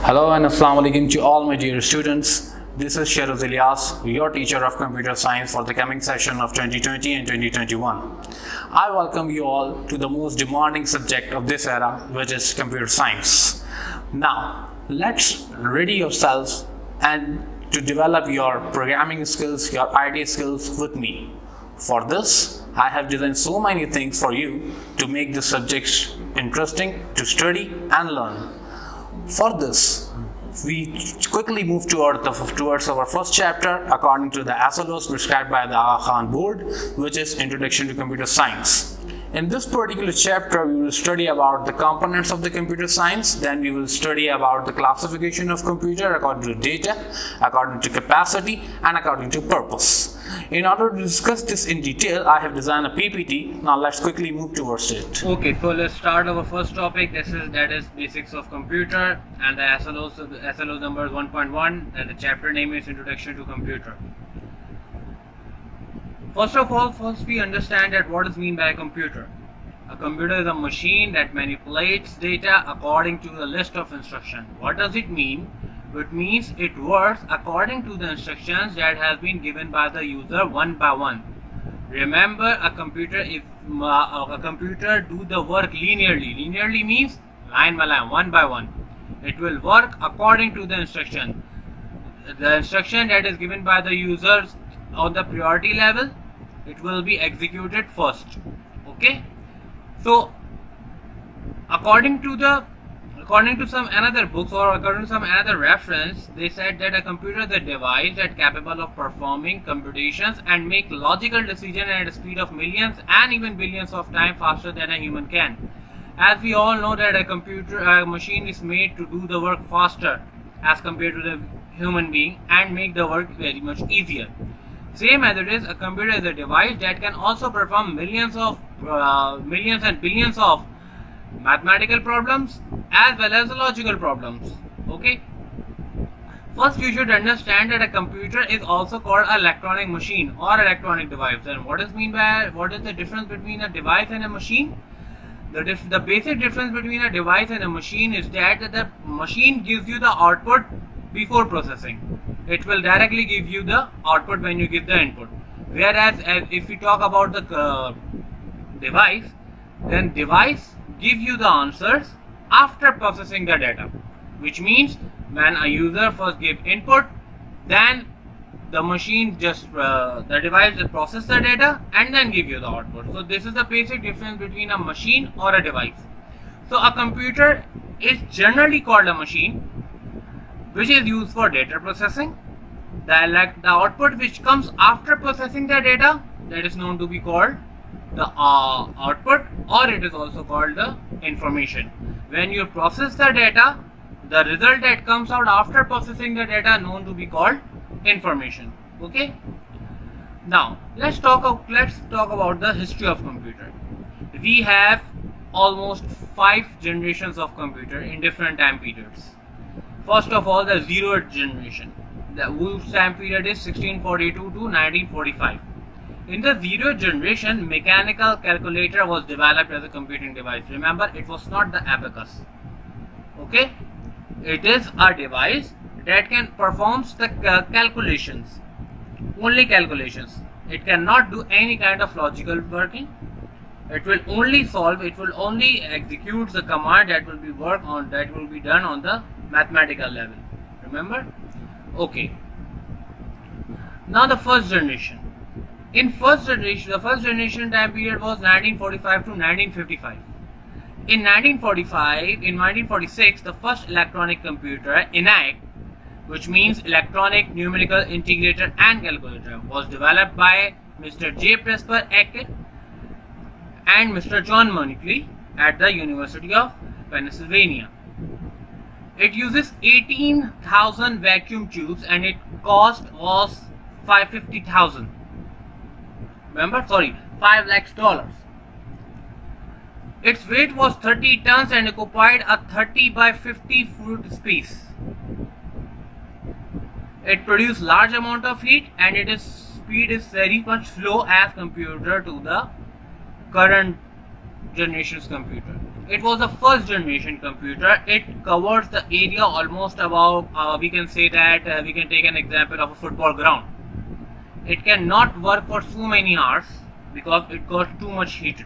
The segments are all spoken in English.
Hello and Assalamu alaikum to all my dear students. This is Sheroz, your teacher of computer science for the coming session of 2020 and 2021. I welcome you all to the most demanding subject of this era, which is computer science. Now, let's ready yourselves and to develop your programming skills, your idea skills with me. For this, I have designed so many things for you to make the subjects interesting to study and learn. For this, we quickly move towards our first chapter according to the syllabus prescribed by the Aga Khan board, which is Introduction to Computer Science. In this particular chapter, we will study about the components of the computer science, then we will study about the classification of computer according to data, according to capacity, and according to purpose. In order to discuss this in detail, I have designed a PPT. Now let's quickly move towards it. Okay, so let's start our first topic. That is basics of computer, and the SLO number is 1.1, and the chapter name is Introduction to Computer. First of all, we understand that what is meant by a computer. A computer is a machine that manipulates data according to the list of instructions. What does it mean? It means it works according to the instructions that has been given by the user one by one. Remember, a computer do the work linearly. Linearly means line by line, one by one. It will work according to the instruction. The instruction that is given by the users on the priority level, it will be executed first. Okay, so according to some another books or according to some another reference, they said that a computer is a device that capable of performing computations and make logical decisions at a speed of millions and even billions of times faster than a human can. As we all know that a machine is made to do the work faster as compared to the human being and make the work very much easier. Same as it is, a computer is a device that can also perform millions and billions of mathematical problems as well as logical problems. Okay. First, you should understand that a computer is also called an electronic machine or electronic device. Then, what is the difference between a device and a machine? The basic difference between a device and a machine is that the machine gives you the output before processing. It will directly give you the output when you give the input. Whereas, if we talk about the device, then device give you the answers after processing the data, which means when a user first give input, then the device just process the data and then give you the output. So this is the basic difference between a machine or a device. So a computer is generally called a machine, which is used for data processing. The output which comes after processing the data, that is known to be called the output, or it is also called the information. When you process the data, the result that comes out after processing the data known to be called information. Okay. Now let's talk about the history of computer. We have almost 5 generations of computer in different time periods. First of all, the zeroth generation, whose time period is 1642 to 1945. In the zeroth generation, mechanical calculator was developed as a computing device. Remember, it was not the abacus. Okay, it is a device that can perform the calculations, only calculations. It cannot do any kind of logical working. It will only solve. It will only execute the command that will be done on the mathematical level. Remember? Okay. Now the first generation. The first generation time period was 1945 to 1955. In 1946, the first electronic computer, ENIAC, which means Electronic Numerical Integrator and Calculator, was developed by Mr. J. Presper Eckert and Mr. John Monkley at the University of Pennsylvania. It uses 18,000 vacuum tubes and its cost was $550,000. Remember, sorry, $5 lakhs. Its weight was 30 tons and occupied a 30 by 50 foot space. It produced large amount of heat and its speed is very much slow as compared to the current generation's computer. it was a first generation computer. It covers the area almost about, we can say that we can take an example of a football ground. It cannot work for so many hours because it got too much heated.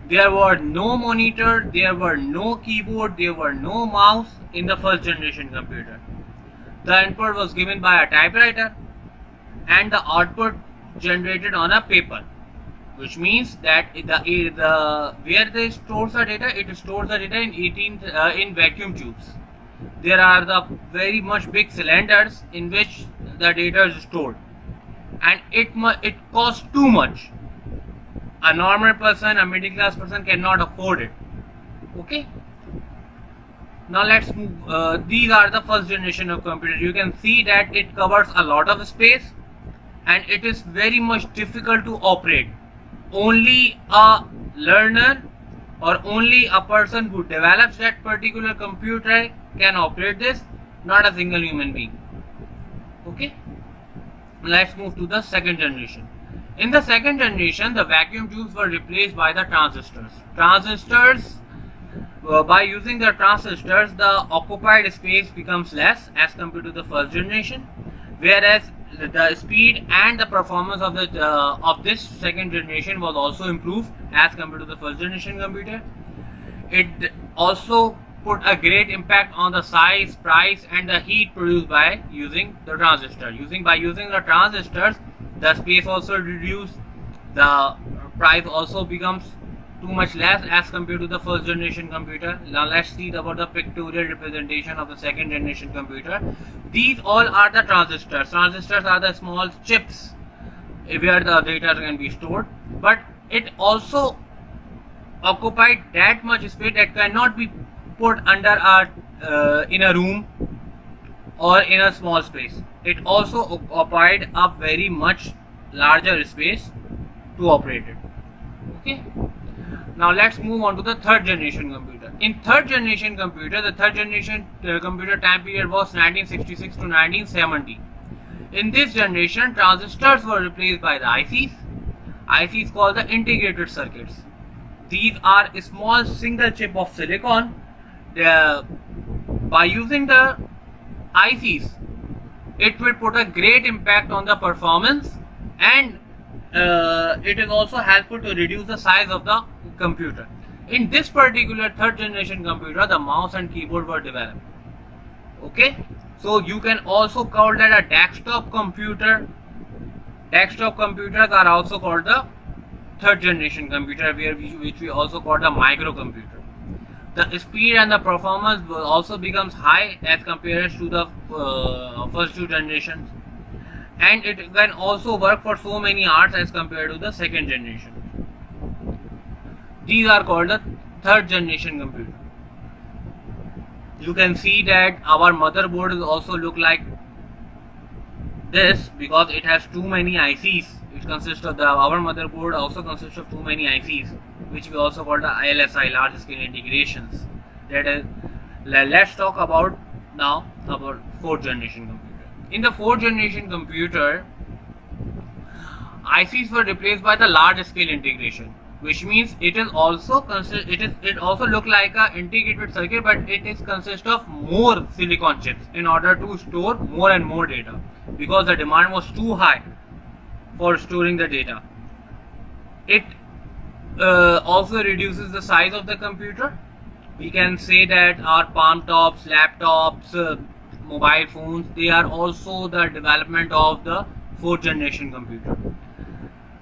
There were no monitor, there were no keyboard, there were no mouse in the first generation computer. The input was given by a typewriter and the output generated on a paper, which means that where they stores the data, it stores the data in vacuum tubes. There are the very much big cylinders in which the data is stored, and it costs too much. A normal person, a middle class person cannot afford it. Okay. Now let's move. These are the first generation of computer. You can see that it covers a lot of space and it is very much difficult to operate. Only a learner or only a person who develops that particular computer can operate this, not a single human being. Okay. Let's move to the second generation. In the second generation, the vacuum tubes were replaced by the transistors. By using the transistors, the occupied space becomes less as compared to the first generation, whereas the speed and the performance of this second generation was also improved as compared to the first generation computer. It also put a great impact on the size, price, and the heat produced by using the transistor. By using the transistors, the space also reduced, the price also becomes too much less as compared to the first generation computer. Now let's see about the pictorial representation of the second generation computer. These all are the transistors. Transistors are the small chips where the data can be stored, but it also occupied that much space that cannot be put under in a room or in a small space. It also occupied a very much larger space to operate it. Okay. Now let's move on to the third generation computer. In third generation computer, the third generation computer time period was 1966 to 1970. In this generation, transistors were replaced by the ICs called the integrated circuits. These are a small single chip of silicon. By using the ICs, it will put a great impact on the performance, and it is also helpful to reduce the size of the computer. In this particular third generation computer, the mouse and keyboard were developed. Okay, so you can also call that a desktop computer. Desktop computers are also called the third generation computer, which we also call the microcomputer. The speed and the performance also becomes high as compared to the first two generations, and it can also work for so many hours as compared to the second generation. These are called the third generation computer. You can see that our motherboard is also look like this because it has too many ICs. It consists of our motherboard also consists of too many ICs, which we also call the LSI, large scale integrations. That is, let's talk about now about fourth generation computer. In the fourth generation computer, ICs were replaced by the large scale integration, which means it is also look like a integrated circuit, but it is consist of more silicon chips in order to store more and more data because the demand was too high for storing the data. It also reduces the size of the computer. We can say that our palm tops, laptops, mobile phones, they are also the development of the fourth generation computer.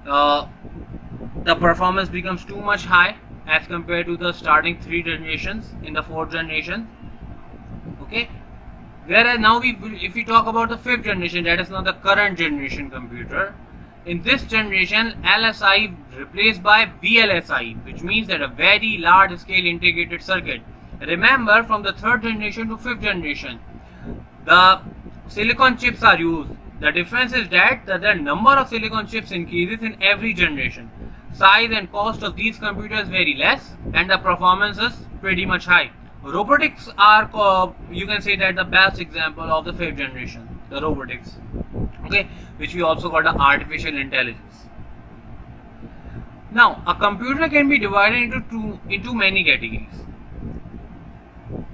The performance becomes too much high as compared to the starting three generations in the fourth generation. Okay, whereas now if we talk about the fifth generation, that is now the current generation computer. In this generation, LSI replaced by VLSI, which means that a very large scale integrated circuit. Remember, from the third generation to fifth generation, the silicon chips are used. The difference is that the number of silicon chips increases in every generation. Size and cost of these computers very less, and the performance is pretty much high. Robotics are, you can say that the best example of the fifth generation, the robotics. Okay, which we also call the artificial intelligence. Now, a computer can be divided into many categories,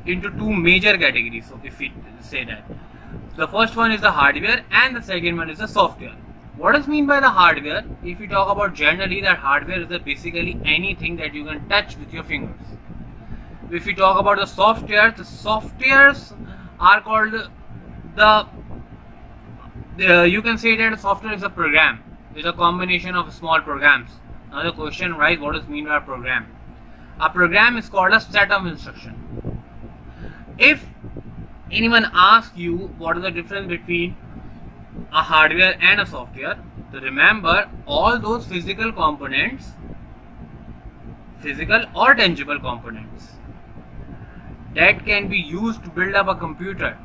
into two major categories. So, if we say that, the first one is the hardware and the second one is the software. What does mean by the hardware? If we talk about generally, that hardware is basically anything that you can touch with your fingers. If we talk about the softwares are called you can say that a software is a program. It's a combination of small programs. Now the question, right, what does mean by a program? A program is called a set of instructions. If anyone asks you what is the difference between a hardware and a software, so remember all those physical components, physical or tangible components that can be used to build up a computer.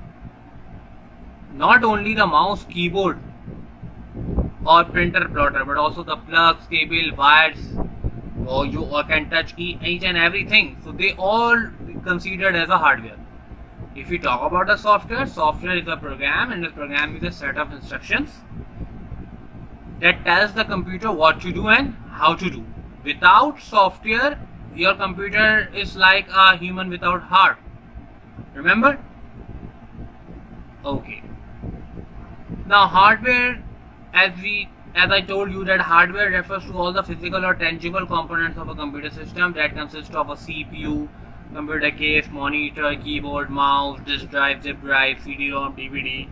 Not only the mouse, keyboard or printer plotter, but also the plugs, cable, wires, or you can touch each and everything. So they all considered as a hardware. If we talk about the software is a program, and the program is a set of instructions that tells the computer what to do and how to do. Without software, your computer is like a human without heart. Remember? Okay. Now hardware, as I told you, that hardware refers to all the physical or tangible components of a computer system that consist of a CPU, computer case, monitor, keyboard, mouse, disk drive, zip drive, CD-ROM, DVD,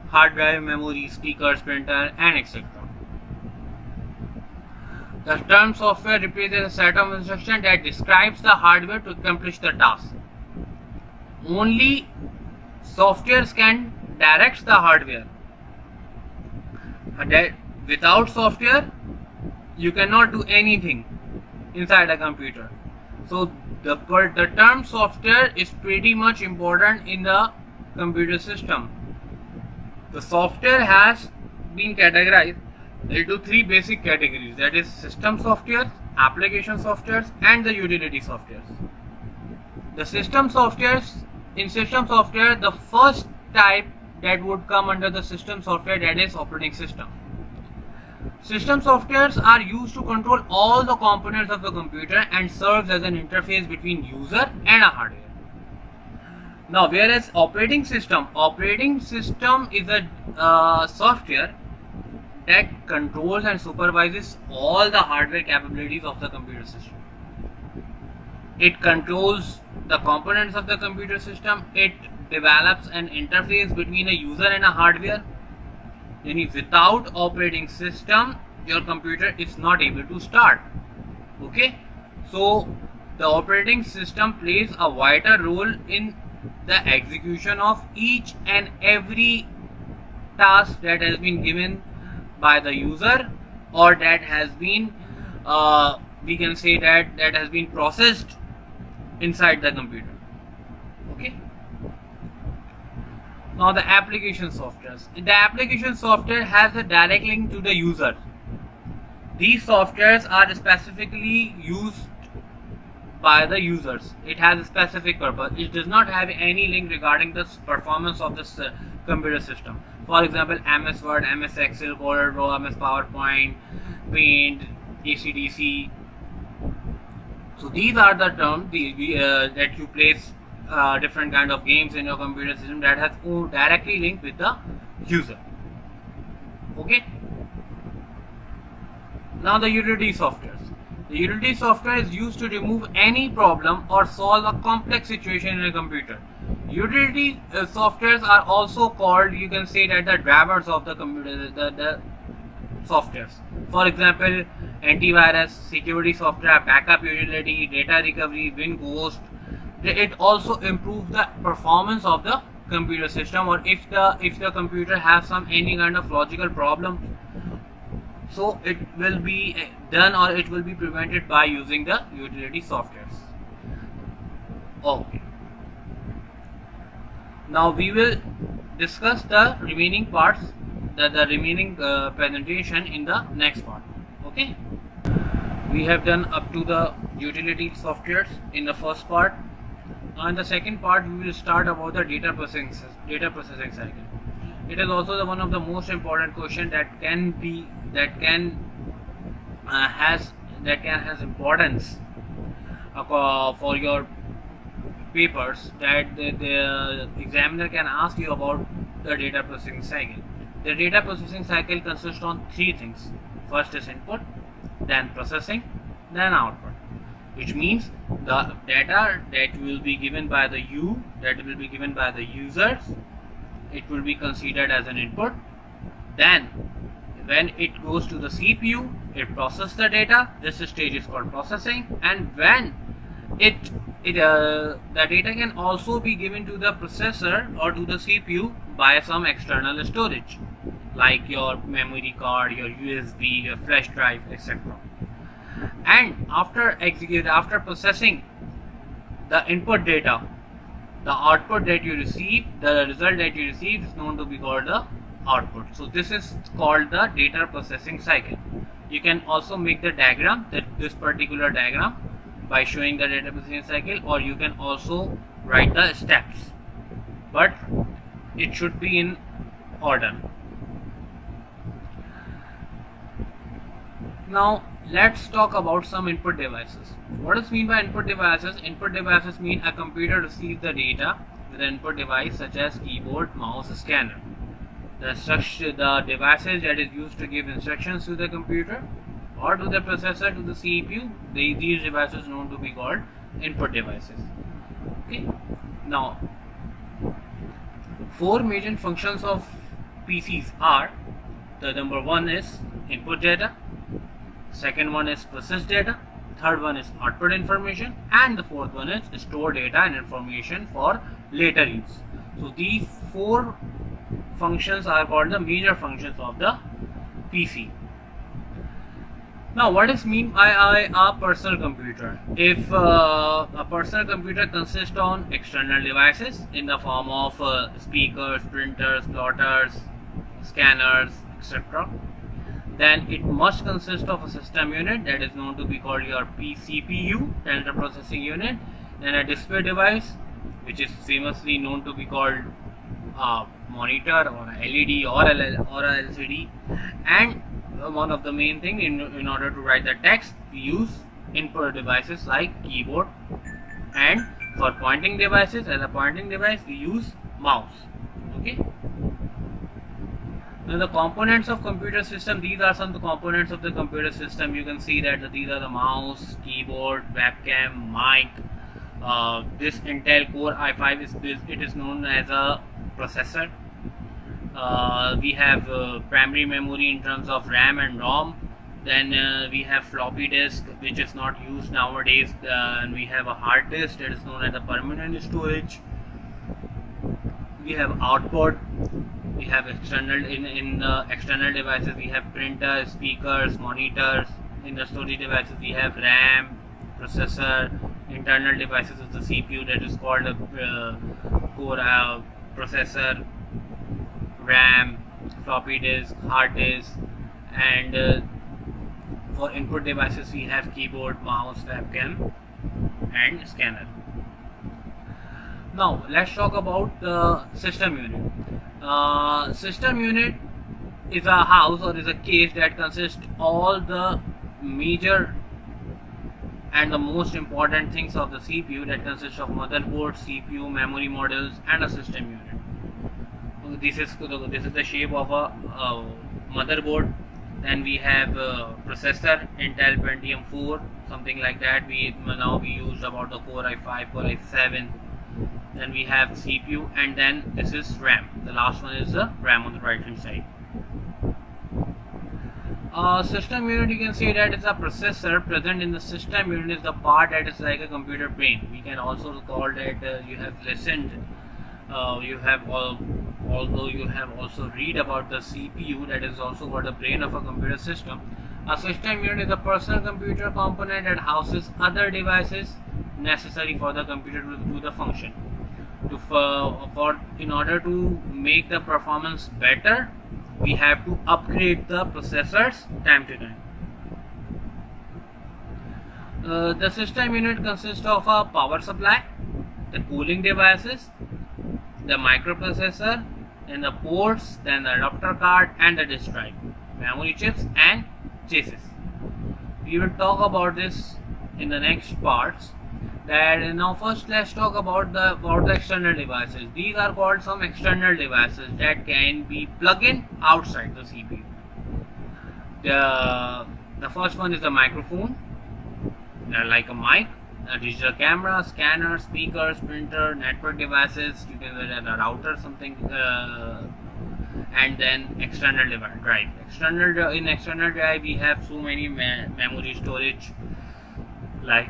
hard drive, memory, speakers, printer, and etc. The term software represents a set of instructions that describes the hardware to accomplish the task. Only softwares can direct the hardware. Without software, you cannot do anything inside a computer. So the term software is pretty much important in the computer system. The software has been categorized into three basic categories, that is system software, application softwares, and the utility softwares. The system softwares, in system software, the first type that would come under the system software, that is operating system. System softwares are used to control all the components of the computer and serves as an interface between user and a hardware. Now, whereas operating system is a software that controls and supervises all the hardware capabilities of the computer system. It controls the components of the computer system. It develops an interface between a user and a hardware. Without operating system, your computer is not able to start. Okay, so the operating system plays a vital role in the execution of each and every task that has been given by the user, or that has been we can say that has been processed inside the computer. Okay. Now the application softwares. The application software has a direct link to the user. These softwares are specifically used by the users. It has a specific purpose. It does not have any link regarding the performance of the computer system. For example, MS Word, MS Excel, CorelDRAW, MS PowerPoint, Paint, AC/DC. So these are the terms that you place different kind of games in your computer system that has directly linked with the user. Okay. Now the utility softwares. The utility software is used to remove any problem or solve a complex situation in a computer. Utility softwares are also called, you can say that, the drivers of the computer, the softwares. For example, antivirus, security software, backup utility, data recovery, WinGhost. It also improves the performance of the computer system, or if the computer has any kind of logical problem, so it will be done, or it will be prevented by using the utility softwares. Okay. Now we will discuss the remaining parts, the remaining presentation in the next part. Okay. We have done up to the utility softwares in the first part. Now in the second part, we will start about the data processing cycle. It is also one of the most important questions that can has importance for your papers, that the examiner can ask you about the data processing cycle. The data processing cycle consists on three things. First is input, then processing, then output, which means the data that will be given by the users, it will be considered as an input. Then when it goes to the CPU, it processes the data. This stage is called processing. And when the data can also be given to the processor or to the CPU by some external storage, like your memory card, your USB, your flash drive, etc. And after processing the input data, the output that you receive, the result that you receive is known to be called the output. So this is called the data processing cycle. You can also make the diagram, this particular diagram, by showing the data processing cycle, or you can also write the steps, but it should be in order. Now let's talk about some input devices. What does mean by input devices? Input devices mean a computer receives the data with an input device such as keyboard, mouse, scanner. The devices that is used to give instructions to the computer or to the processor, to the CPU, these devices known to be called input devices. Okay. Now, four major functions of PCs are: the number one is input data, second one is process data, third one is output information, and the fourth one is store data and information for later use. So these four functions are called the major functions of the PC. Now, what is mean by a personal computer? If a personal computer consists on external devices in the form of speakers, printers, plotters, scanners, etc., then it must consist of a system unit that is known to be called your CPU, central processing unit, then a display device, which is famously known to be called a monitor or a LED or a LCD, and one of the main thing, in order to write the text, we use input devices like keyboard, and for pointing devices, as a pointing device, we use mouse. Okay. Now the components of computer system, these are some of the components of the computer system. You can see that these are the mouse, keyboard, webcam, mic. This Intel Core i5 it is known as a processor. We have primary memory in terms of RAM and ROM. Then we have floppy disk, which is not used nowadays, and we have a hard disk that is known as a permanent storage. We have output. We have external external devices. We have printers, speakers, monitors. In the storage devices, we have RAM, processor. Internal devices is the CPU, that is called a core processor, RAM, floppy disk, hard disk, and for input devices we have keyboard, mouse, webcam, and scanner. Now let's talk about the system unit. System unit is a house or is a case that consists all the major and the most important things of the CPU, that consists of motherboard, CPU, memory modules, and a system unit. This is the shape of a motherboard. Then we have processor, Intel Pentium 4, something like that. We use about the Core i5, Core i7. Then we have CPU, and then this is RAM. The last one is the RAM on the right hand side. System unit, you can say that is a processor present in the system unit, is the part that is like a computer brain. We can also call that you have listened, although you have also read about the CPU, that is also called the brain of a computer system. A system unit is a personal computer component that houses other devices necessary for the computer to do the function. In order to make the performance better, we have to upgrade the processors time to time. The system unit consists of a power supply, the cooling devices, the microprocessor, then the ports, then the adapter card, and the disk drive, memory chips, and chassis. We will talk about this in the next parts. That now first let's talk about the external devices. These are called some external devices that can be plugged in outside the CPU. The first one is the microphone. They're like a mic, a digital camera, scanner, speakers, printer, network devices. You can say a router, something, and then external drive. In external drive, we have so many memory storage, like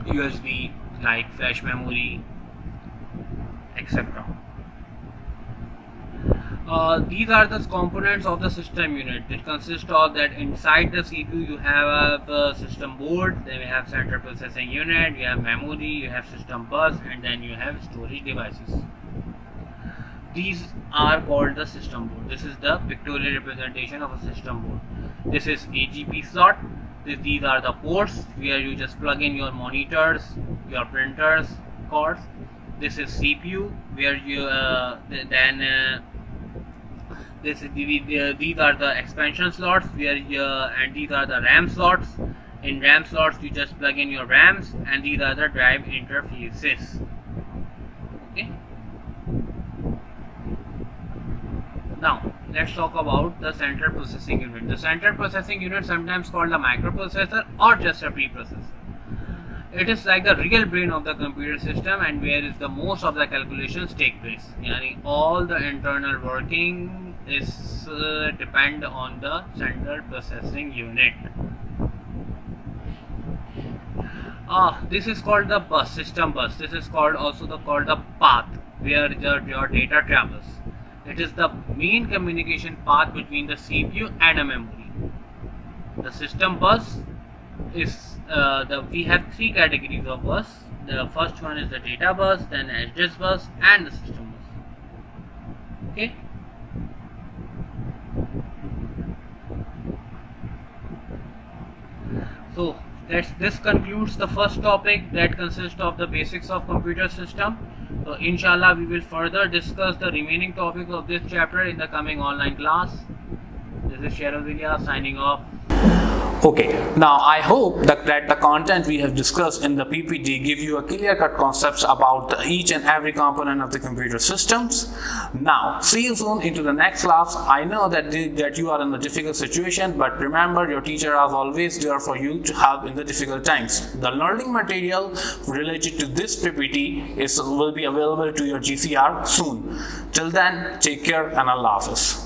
USB, like flash memory, etc. These are the components of the system unit. It consists of that inside the CPU you have a system board, then we have central processing unit, you have memory, you have system bus, and then you have storage devices. These are called the system board. This is the pictorial representation of a system board. This is AGP slot. These are the ports where you just plug in your monitors, your printers, cards. This is CPU where you these are the expansion slots where and these are the RAM slots. In RAM slots you just plug in your RAMs, and these are the drive interfaces. Okay. Now let's talk about the central processing unit. The central processing unit, sometimes called a microprocessor or just a preprocessor. It is like the real brain of the computer system, and where is the most of the calculations take place. Yani all the internal working is depend on the central processing unit. This is called the bus, system bus. This is called the path where your data travels. It is the main communication path between the CPU and a memory. The system bus is we have three categories of bus. The first one is the data bus, then address bus, and the system bus. Okay. So this concludes the first topic, that consists of the basics of computer system. So inshallah we will further discuss the remaining topics of this chapter in the coming online class. This is Sheroz signing off. Okay, now I hope that the content we have discussed in the PPT give you a clear-cut concepts about each and every component of the computer systems. Now, see you soon into the next class. I know that you are in a difficult situation, but remember, your teacher is always there for you to help in the difficult times. The learning material related to this PPT will be available to your GCR soon. Till then, take care and Allah Hafiz.